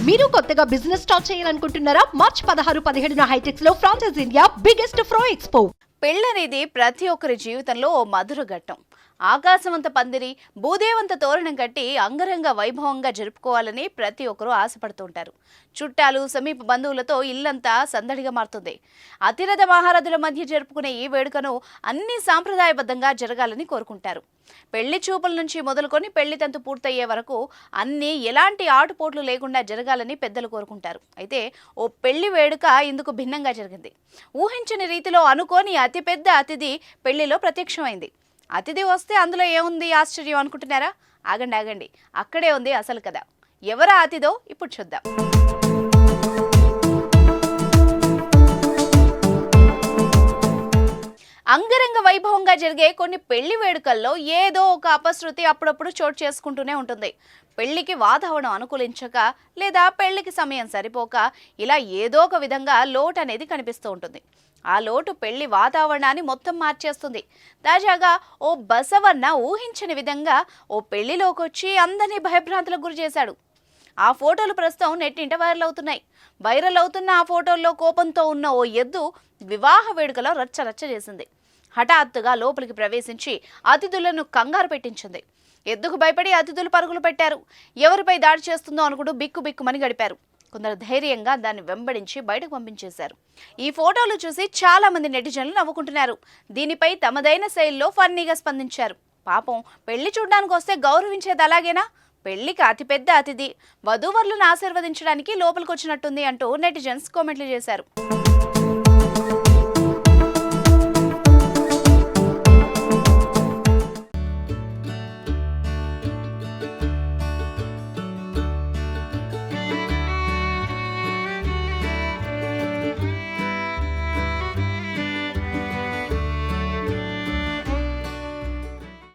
మీరు కొత్తగా business start చేయాలనుకుంటున్నారా? మార్చ్ 16-17 హైటెక్స్ లో ఫ్రాన్సెస్ ఇండియా బిగ్గెస్ట్ ఫ్రో ఎక్స్పో. పెళ్ళనేది ప్రతి ఒక్కరి జీవితంలో ఓ మధుర ఘట్టం. ఆకాశవంత పందిరి, భూదేవంత తోరణం కట్టి అంగరంగ వైభవంగా జరుపుకోవాలని ప్రతి ఒక్కరూ ఆశపడుతుంటారు. చుట్టాలు, సమీప బంధువులతో ఇల్లంతా సందడిగా మారుతుంది. అతిరథ మహారథుల మధ్య జరుపుకునే ఈ వేడుకను అన్ని సాంప్రదాయబద్ధంగా జరగాలని కోరుకుంటారు. పెళ్లి చూపుల నుంచి మొదలుకొని పెళ్లి తంతు పూర్తయ్యే వరకు అన్ని ఎలాంటి ఆటుపోట్లు లేకుండా జరగాలని పెద్దలు కోరుకుంటారు. అయితే ఓ పెళ్లి వేడుక ఇందుకు భిన్నంగా జరిగింది. ఊహించని రీతిలో అనుకోని అతిపెద్ద అతిథి పెళ్లిలో ప్రత్యక్షమైంది. అతిథి వస్తే అందులో ఏముంది ఆశ్చర్యం అనుకుంటున్నారా? ఆగండి, అక్కడే ఉంది అసలు కథ. ఎవరా అతిథో ఇప్పుడు చూద్దాం. అంగరంగ వైభవంగా జరిగే కొన్ని పెళ్లి వేడుకల్లో ఏదో ఒక అపశృతి అప్పుడప్పుడు చోటు చేసుకుంటూనే ఉంటుంది. పెళ్లికి వాతావరణం అనుకూలించక లేదా పెళ్లికి సమయం సరిపోక ఇలా ఏదో ఒక విధంగా లోటు అనేది కనిపిస్తూ ఉంటుంది. ఆ లోటు పెళ్లి వాతావరణాన్ని మొత్తం మార్చేస్తుంది. తాజాగా ఓ బసవన్న ఊహించని విధంగా ఓ పెళ్లిలోకి వచ్చి అందరినీ భయభ్రాంతులకు గురి చేశాడు. ఆ ఫోటోలు ప్రస్తుతం నెట్టింట వైరల్ అవుతున్న ఆ ఫోటోల్లో కోపంతో ఉన్న ఓ ఎద్దు వివాహ వేడుకలో రచ్చరచ్చ చేసింది. హఠాత్తుగా లోపలికి ప్రవేశించి అతిథులను కంగారు పెట్టించింది. ఎద్దుకు భయపడి అతిథులు పరుగులు పెట్టారు. ఎవరిపై దాడి చేస్తుందో అనుకుంటూ బిక్కుమని గడిపారు. కొందరు ధైర్యంగా దాన్ని వెంబడించి బయటకు పంపించేశారు. ఈ ఫోటోలు చూసి చాలా మంది నెటిజన్లు నవ్వుకుంటున్నారు. దీనిపై తమదైన శైలిలో ఫన్నీగా స్పందించారు. పాపం, పెళ్లి చూడ్డానికి వస్తే గౌరవించేది అలాగేనా? పెళ్లికి అతిపెద్ద అతిథి వధూవరులను ఆశీర్వదించడానికి లోపలికి వచ్చినట్టుంది అంటూ నెటిజన్స్ కామెంట్లు చేశారు.